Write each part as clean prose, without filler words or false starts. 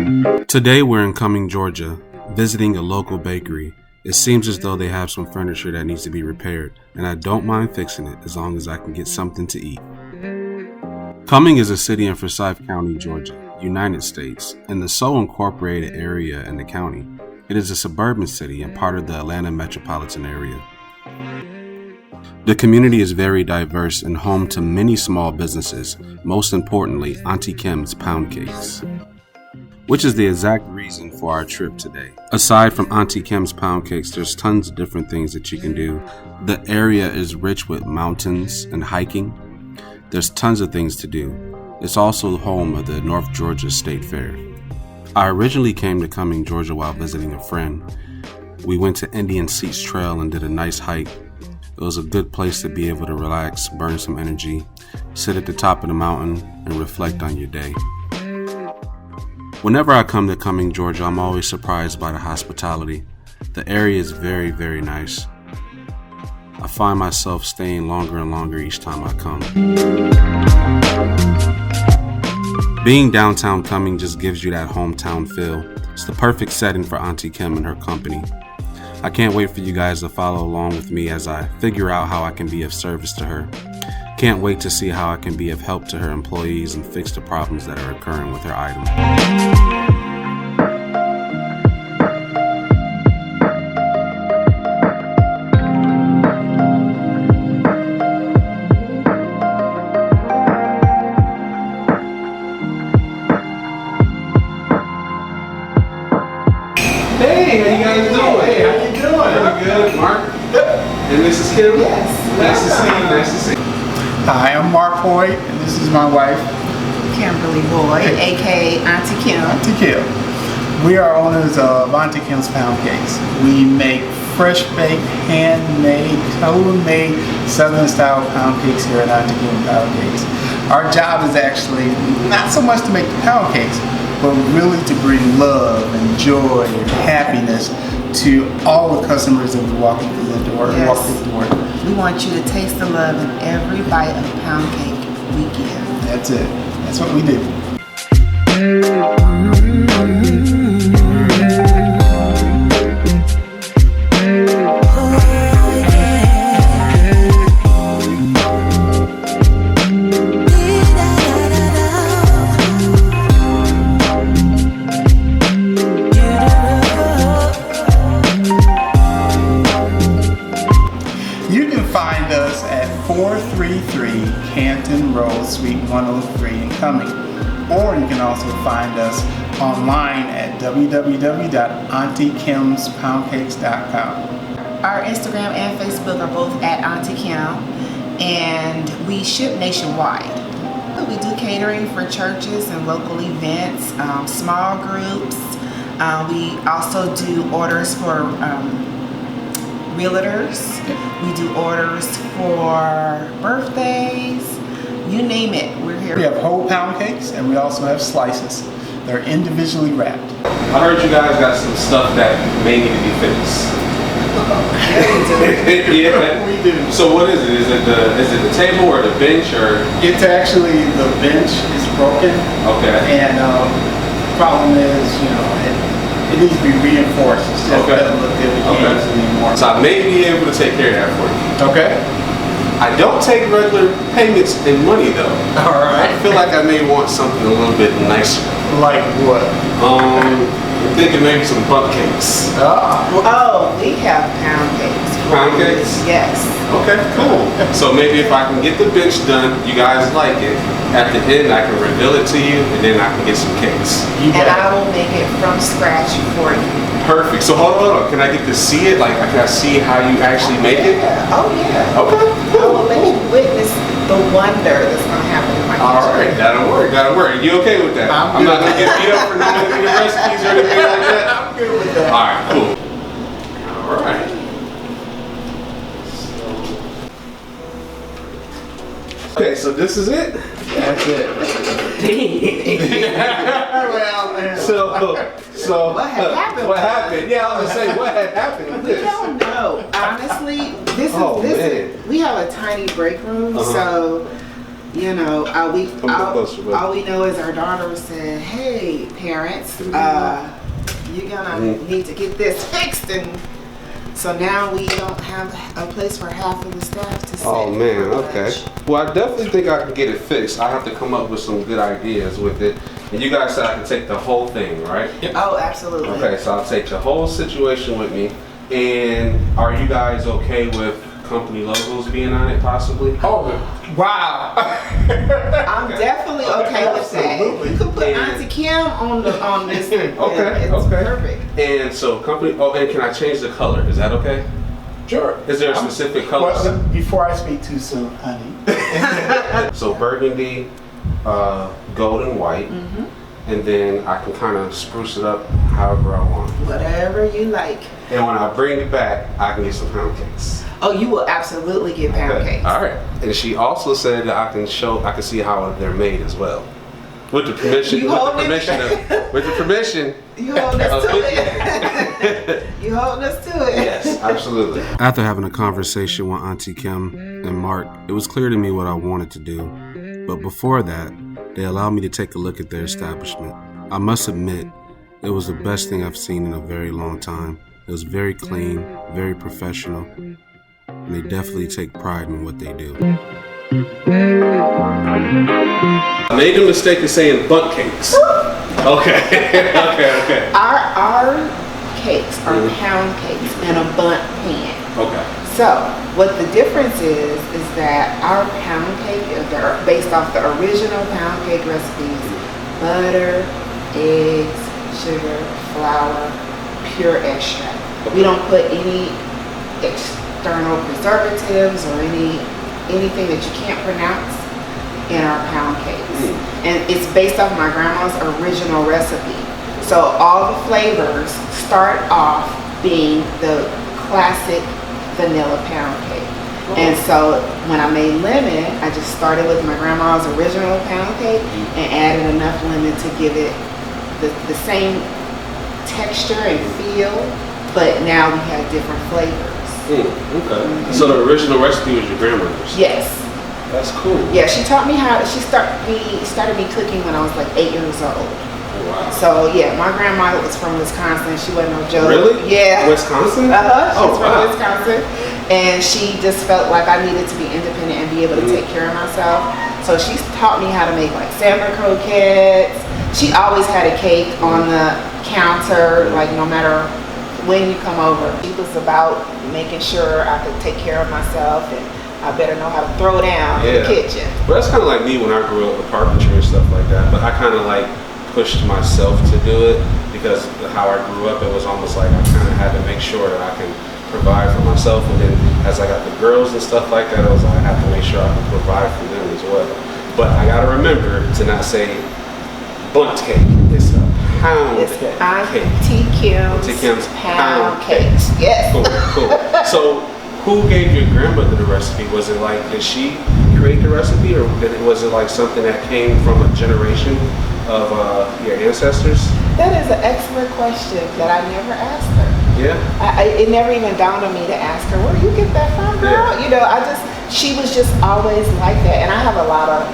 Today we're in Cumming, Georgia, visiting a local bakery. It seems as though they have some furniture that needs to be repaired, and I don't mind fixing it as long as I can get something to eat. Cumming is a city in Forsyth County, Georgia, United States, and the sole incorporated area in the county. It is a suburban city and part of the Atlanta metropolitan area. The community is very diverse and home to many small businesses, most importantly, Auntie Kim's Pound Cakes, which is the exact reason for our trip today. Aside from Auntie Kim's Pound Cakes, there's tons of different things that you can do. The area is rich with mountains and hiking. There's tons of things to do. It's also home of the North Georgia State Fair. I originally came to Cumming, Georgia while visiting a friend. We went to Indian Seats Trail and did a nice hike. It was a good place to be able to relax, burn some energy, sit at the top of the mountain, and reflect on your day. Whenever I come to Cumming, Georgia, I'm always surprised by the hospitality. The area is very, very nice. I find myself staying longer and longer each time I come. Being downtown Cumming just gives you that hometown feel. It's the perfect setting for Auntie Kim and her company. I can't wait for you guys to follow along with me as I figure out how I can be of service to her. Can't wait to see how I can be of help to her employees and fix the problems that are occurring with her items. Hey, how you guys doing? Hey, how you doing? Pretty good, Mark. And Mrs. Kim? Yes. Nice to see you. Nice to see you. Hi, I'm Mark Hoyt, and this is my wife, Kimberly Boyd, aka Auntie Kim. Auntie Kim. We are owners of Auntie Kim's Pound Cakes. We make fresh baked, handmade, home-made Southern style pound cakes here at Auntie Kim's Pound Cakes. Our job is actually not so much to make the pound cakes, but really to bring love and joy and happiness to all the customers that we walk through the door. Yes. We want you to taste the love in every bite of pound cake we give. That's it. That's what we do. You can find us at 433 Canton Road, Suite 103 in Cumming. Or you can also find us online at www.auntiekimspoundcakes.com. Our Instagram and Facebook are both at Auntie Kim, and we ship nationwide. We do catering for churches and local events, small groups. We also do orders for realtors. We do orders for birthdays. You name it, we're here. We have whole pound cakes, and we also have slices. They're individually wrapped. I heard you guys got some stuff that may need to be fixed. Yeah. We do. So what is it? Is it the table or the bench or? It's actually, the bench is broken. Okay. And the problem is, it needs to be reinforced. It's just doesn't look good. We can't use it anymore. So I may be able to take care of that for you. Okay. I don't take regular payments in money though. All right. I feel like I may want something a little bit nicer. Like what? I'm thinking maybe some butt cakes. Oh, we have pound cakes. Pound cakes? Yes. Okay, cool. So maybe if I can get the bench done, you guys like it. At the end, I can reveal it to you, and then I can get some cakes. You And got I will make it from scratch for you. Perfect. So hold on. Can I get to see it? Like, can I see how you actually make it? Yeah. Oh yeah. Okay. I will let you witness the wonder that's going to happen in my kitchen. All right. That'll work. You okay with that? I'm not gonna get beat up for not making the recipes or anything like that. I'm good with that. All right. Cool. All right. Okay, so this is it. That's it. Well, So What had happened? What happened? Yeah, I was gonna say what had happened with We this. don't know. Honestly, this Oh, is man. we have a tiny break room, so You know, all we closer, know is our daughter said, "Hey, parents, you're gonna need to get this fixed," and so now we don't have a place for half of the staff to sit. Oh man, okay. Well, I definitely think I can get it fixed. I have to come up with some good ideas with it. And you guys said I can take the whole thing, right? Yep. Oh, absolutely. Okay, so I'll take the whole situation with me. And are you guys okay with company logos being on it, possibly? Oh, wow. I'm definitely okay with that. You could put Auntie Kim on this. Okay, it's perfect. And so company. Oh, and can I change the color? Is that okay? Sure. Is there a specific color? Well, before I speak too soon, honey. So burgundy, gold and white, and then I can kind of spruce it up however I want. Whatever you like. And when I bring it back, I can get some pound cakes. Oh, you will absolutely get pound cakes. All right. And she also said that I can see how they're made as well. With the permission, You holding You holding us to it. You holding us to it. Yes, absolutely. After having a conversation with Auntie Kim and Mark, it was clear to me what I wanted to do. But before that, they allowed me to take a look at their establishment. I must admit, it was the best thing I've seen in a very long time. It was very clean, very professional, and they definitely take pride in what they do. I made the mistake of saying butt cakes. Okay. okay. Our cakes are pound cakes in a bundt pan. Okay. So what the difference is that our pound cake, they're based off the original pound cake recipes: butter, eggs, sugar, flour, pure extract. We don't put any external preservatives or anything that you can't pronounce in our pound cakes. And it's based off my grandma's original recipe. So all the flavors start off being the classic vanilla pound cake. And so when I made lemon, I just started with my grandma's original pound cake and added enough lemon to give it the same texture and feel, but now we have different flavors. Okay. So the original recipe was your grandmother's? Yes. That's cool. Yeah, she taught me started me cooking when I was like 8 years old. Oh, wow. So yeah, my grandma was from Wisconsin. She wasn't no joke. Really? Yeah. Wisconsin? She's from Wisconsin. And she just felt like I needed to be independent and be able to take care of myself. So she taught me how to make like salmon croquettes. She always had a cake on the counter, like no matter when you come over. She was about making sure I could take care of myself and I better know how to throw down in the kitchen. Well, that's kind of like me when I grew up with carpentry and stuff like that. But I kind of like pushed myself to do it because how I grew up, it was almost like I kind of had to make sure that I can provide for myself. And then as I got the girls and stuff like that, I was like, I have to make sure I can provide for them as well. But I got to remember to not say bundt cake. It's a pound cake. Auntie Kim's pound cakes. Yes. Cool. So who gave your grandmother the recipe? Was it like, did she create the recipe, or was it like something that came from a generation of your ancestors? That is an excellent question that I never asked her. Yeah. It never even dawned on me to ask her, where do you get that from, girl? Yeah. You know, she was just always like that. And I have a lot of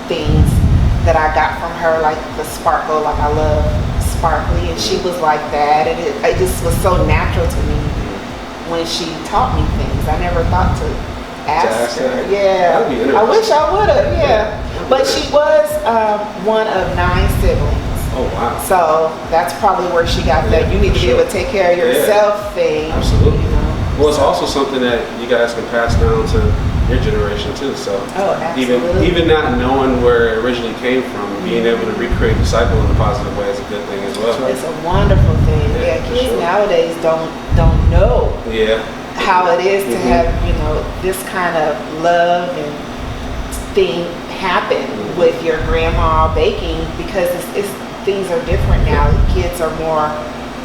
things that I got from her, like the sparkle, like I love sparkly, and she was like that. And it just was so natural to me when she taught me things. I never thought to ask her. Yeah. That'd be interesting. I wish I would have, yeah. But she was one of 9 siblings. Oh, wow. So that's probably where she got that you need to be able to take care of yourself thing. Absolutely. You know? Well, it's also something that you guys can pass down to your generation too. So even not knowing where it originally came from, being able to recreate the cycle in a positive way is a good thing as well. It's a wonderful thing. Yeah, kids nowadays don't know how it is to have, you know, this kind of love and thing happen with your grandma baking, because it's things are different now. Kids are more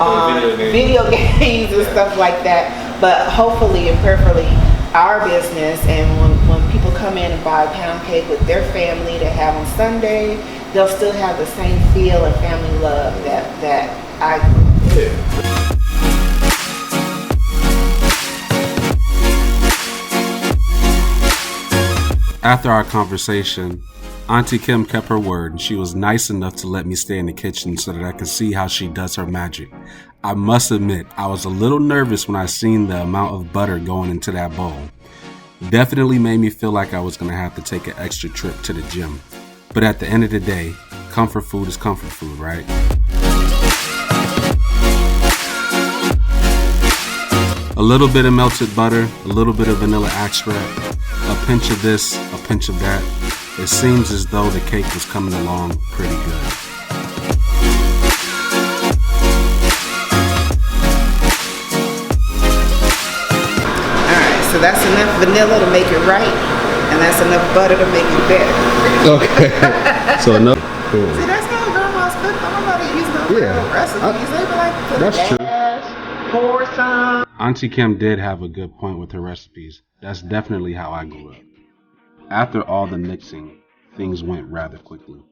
on video games and stuff like that. But hopefully and prayerfully, our business, and when people come in and buy a pound cake with their family to have on Sunday, they'll still have the same feel and family love that I do. After our conversation, Auntie Kim kept her word and she was nice enough to let me stay in the kitchen so that I could see how she does her magic. I must admit, I was a little nervous when I seen the amount of butter going into that bowl. Definitely made me feel like I was going to have to take an extra trip to the gym. But at the end of the day, comfort food is comfort food, right? A little bit of melted butter, a little bit of vanilla extract, a pinch of this, a pinch of that. It seems as though the cake was coming along pretty good. Alright, so that's enough vanilla to make it right, and that's enough butter to make it better. Okay. So enough. Cool. See, that's how grandma's cook. I'm about to use no real recipes. They be like, put That's true. dash, pour some. Auntie Kim did have a good point with her recipes. That's definitely how I grew up. After all the mixing, things went rather quickly.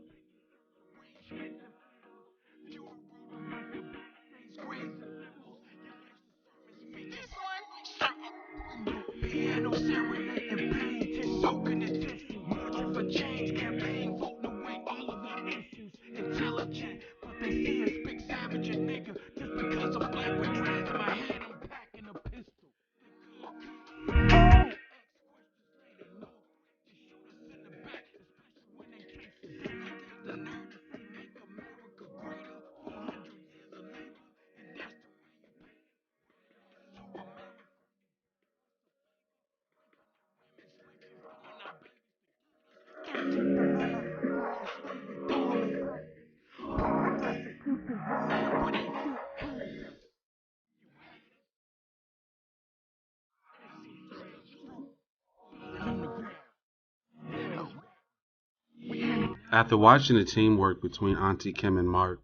After watching the teamwork between Auntie Kim and Mark,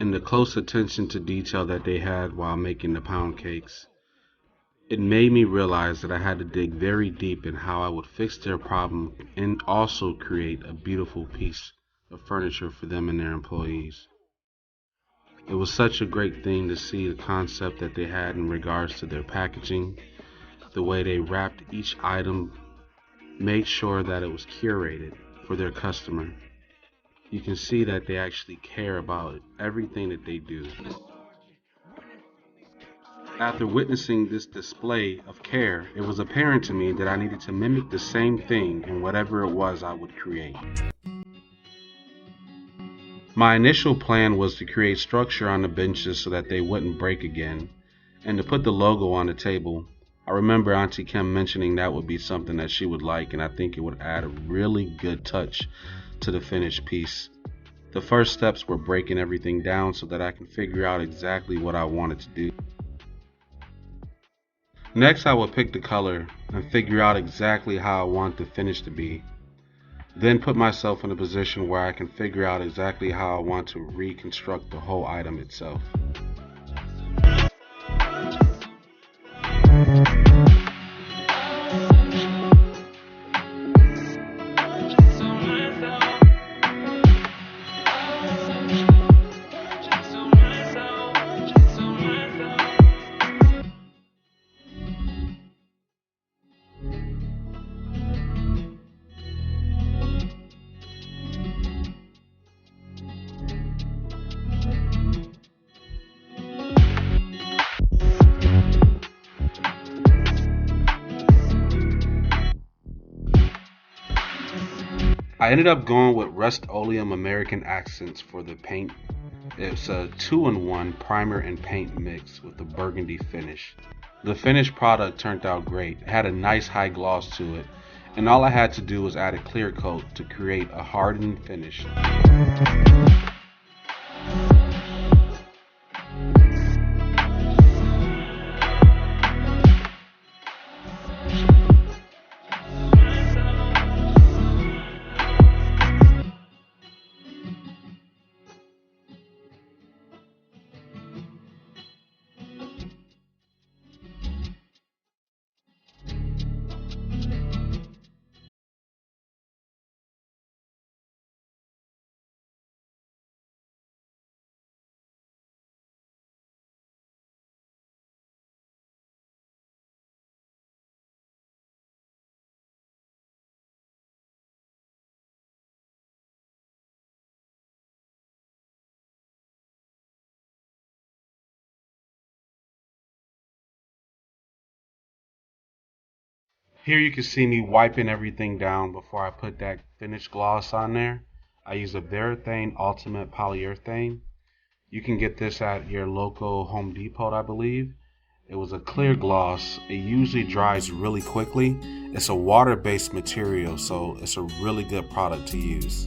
and the close attention to detail that they had while making the pound cakes, it made me realize that I had to dig very deep in how I would fix their problem and also create a beautiful piece of furniture for them and their employees. It was such a great thing to see the concept that they had in regards to their packaging, the way they wrapped each item, made sure that it was curated for their customer. You can see that they actually care about everything that they do. After witnessing this display of care, it was apparent to me that I needed to mimic the same thing in whatever it was I would create. My initial plan was to create structure on the benches so that they wouldn't break again, and to put the logo on the table. I remember Auntie Kim mentioning that would be something that she would like, and I think it would add a really good touch to the finished piece. The first steps were breaking everything down so that I can figure out exactly what I wanted to do. Next, I would pick the color and figure out exactly how I want the finish to be. Then put myself in a position where I can figure out exactly how I want to reconstruct the whole item itself. I ended up going with Rust-Oleum American Accents for the paint. It's a 2-in-1 primer and paint mix with a burgundy finish. The finished product turned out great. It had a nice high gloss to it, and all I had to do was add a clear coat to create a hardened finish. Here you can see me wiping everything down before I put that finished gloss on there. I use a Varathane Ultimate Polyurethane. You can get this at your local Home Depot, I believe. It was a clear gloss. It usually dries really quickly. It's a water-based material, so it's a really good product to use.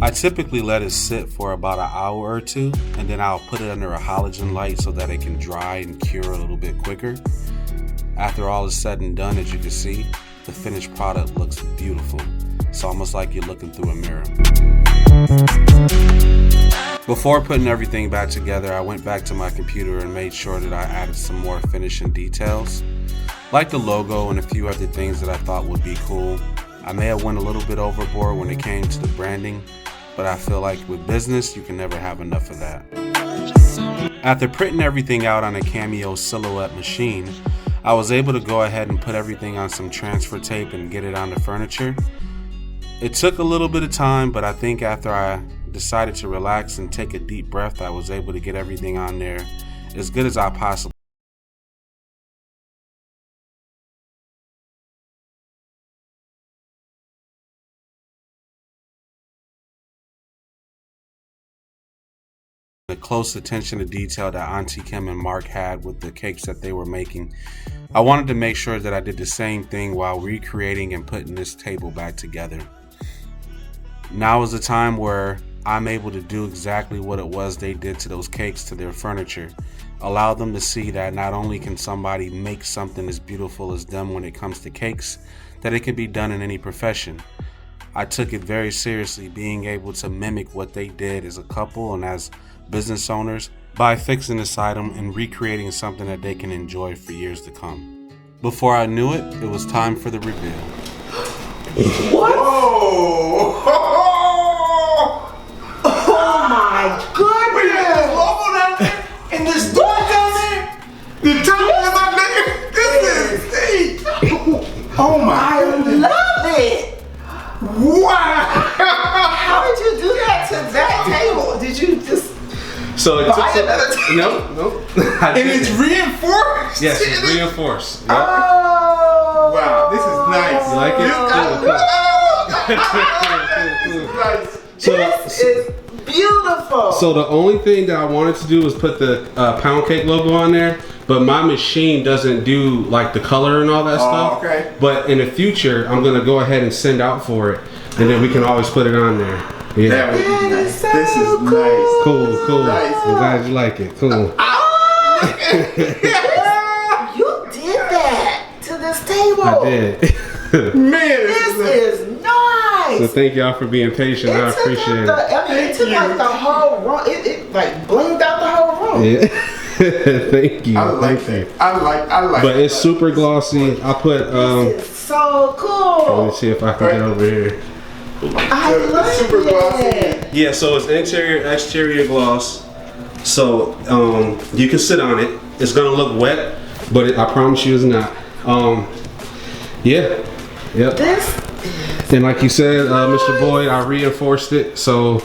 I typically let it sit for about an hour or two, and then I'll put it under a halogen light so that it can dry and cure a little bit quicker. After all is said and done, as you can see, the finished product looks beautiful. It's almost like you're looking through a mirror. Before putting everything back together, I went back to my computer and made sure that I added some more finishing details, like the logo and a few other things that I thought would be cool. I may have went a little bit overboard when it came to the branding, but I feel like with business, you can never have enough of that. After printing everything out on a Cameo Silhouette machine, I was able to go ahead and put everything on some transfer tape and get it on the furniture. It took a little bit of time, but I think after I decided to relax and take a deep breath, I was able to get everything on there as good as I possibly the close attention to detail that Auntie Kim and Mark had with the cakes that they were making. I wanted to make sure that I did the same thing while recreating and putting this table back together. Now is the time where I'm able to do exactly what it was they did to those cakes to their furniture. Allow them to see that not only can somebody make something as beautiful as them when it comes to cakes, that it can be done in any profession. I took it very seriously, being able to mimic what they did as a couple and as business owners by fixing this item and recreating something that they can enjoy for years to come. Before I knew it, it was time for the reveal. What? Whoa! Oh my goodness! We got this logo down there and this door down there. The top is up there. This is oh my I goodness. love it! Wow! How did you do that to that table? Did you just So it buy another table? No. And it's reinforced. Yes, it's reinforced. Yep. Oh! Wow, this is nice. You like it? This is beautiful. So the only thing that I wanted to do was put the pound cake logo on there, but my machine doesn't do like the color and all that stuff. Okay. But in the future, I'm gonna go ahead and send out for it, and then we can always put it on there. Yeah. That would be That nice. is so This is cool. nice. Cool. Nice. I'm glad you like it. Cool. You did that to this table. I did. Man, This is nice. So thank y'all for being patient. I appreciate it. It took like the whole room. It like blinged out the whole room. Yeah. Thank you. I like Thank you. that. I like But that. it's super glossy. I put This is so let cool. me see if I can get over here. I love super glossy. it. Yeah, so it's interior, exterior gloss. So you can sit on it. It's gonna look wet, but I promise you it's not. Yeah. Yep. This And like you said, Mr. Boyd, I reinforced it. So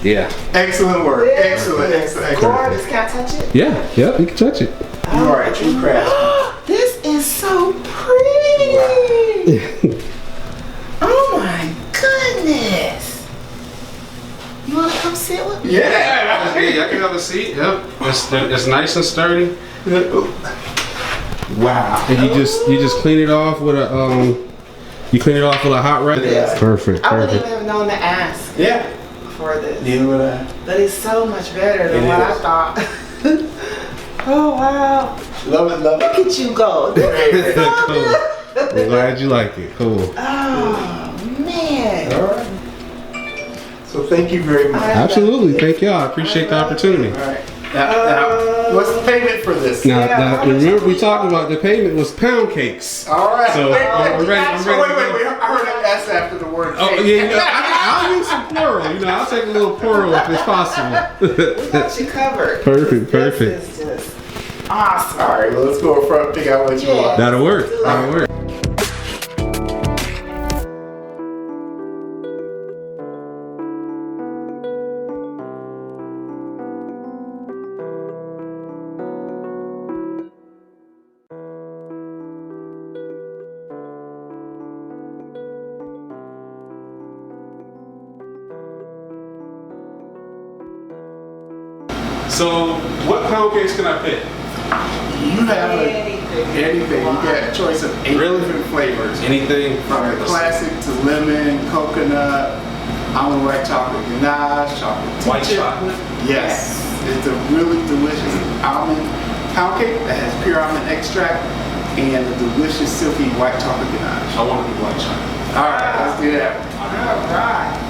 yeah. Excellent work. is Excellent. gorgeous. Can I touch it? Yeah, you can touch it. You are a true craftsman. This is so pretty. Oh my goodness. You want to come sit with me? Yeah. Yeah, I can have a seat. Yep. It's nice and sturdy. Wow. And you just clean it off with a hot rag. Yes. Perfect. I wouldn't even have known to ask Yeah. for this. Neither would I. But it's so much better than It what I is. thought. Oh wow. Love it. Look at you go. This is so Cool. good. I'm glad you like it. Cool. Oh man. All right. So thank you very much. Absolutely. Thank y'all. I appreciate the opportunity. All right. Now, what's the payment for this? Now, remember we talked about the payment was pound cakes. All right. So I'm ready. Oh, wait. I heard an S after the word. Oh cake. yeah, I'll use some plural. I'll take a little plural if it's possible. We got you covered. Perfect. This is just awesome. All right. Well, let's go up front and pick out what you Yeah. want. That'll work. That'll work. So, what pound cakes can I pick? You have anything. You got a choice of 8 different flavors. Anything From the classic to lemon, coconut, almond white chocolate ganache, chocolate white chip. chocolate. Yes, it's a really delicious almond pound cake that has pure almond extract and a delicious silky white chocolate ganache. I want to do white chocolate. All right, let's do that. All right.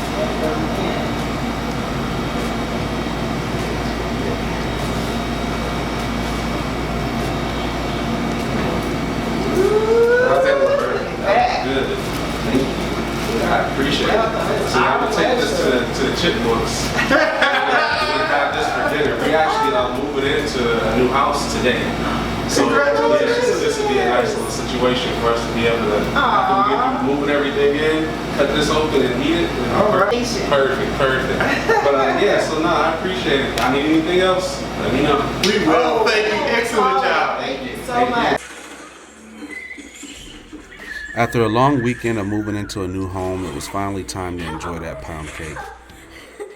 How's that look? Good. Thank you. I appreciate it. So I'm gonna take this to the chipmunks. We're gonna have this for dinner. We actually moving into a new house today. So Congratulations. yeah, so this would be a nice little situation for us to be able to after we get moving everything in, cut this open and eat it. Perfect. But yeah, so no, I appreciate it. I need anything else? Let me know. We will. Thank you. Excellent job. Thank you so much. After a long weekend of moving into a new home, it was finally time to enjoy that pound cake.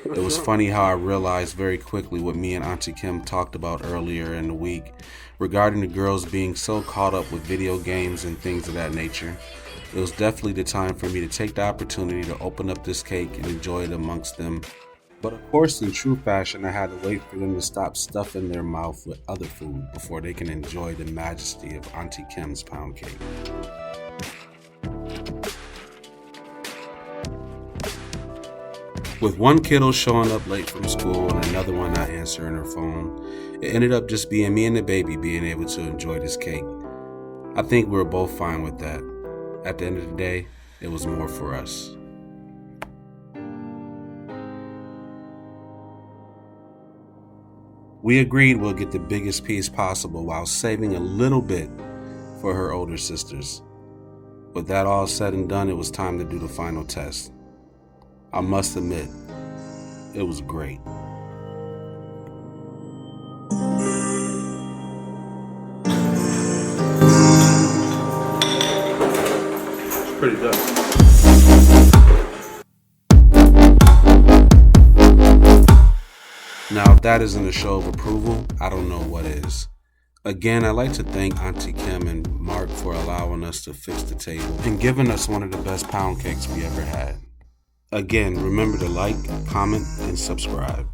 It was funny how I realized very quickly what me and Auntie Kim talked about earlier in the week regarding the girls being so caught up with video games and things of that nature. It was definitely the time for me to take the opportunity to open up this cake and enjoy it amongst them. But of course, in true fashion, I had to wait for them to stop stuffing their mouth with other food before they can enjoy the majesty of Auntie Kim's pound cake. With one kiddo showing up late from school and another one not answering her phone, it ended up just being me and the baby being able to enjoy this cake. I think we were both fine with that. At the end of the day, it was more for us. We agreed we'll get the biggest piece possible while saving a little bit for her older sisters. With that all said and done, it was time to do the final test. I must admit, it was great. It's pretty good. Now, if that isn't a show of approval, I don't know what is. Again, I'd like to thank Auntie Kim and Mark for allowing us to fix the table and giving us one of the best pound cakes we ever had. Again, remember to like, comment, and subscribe.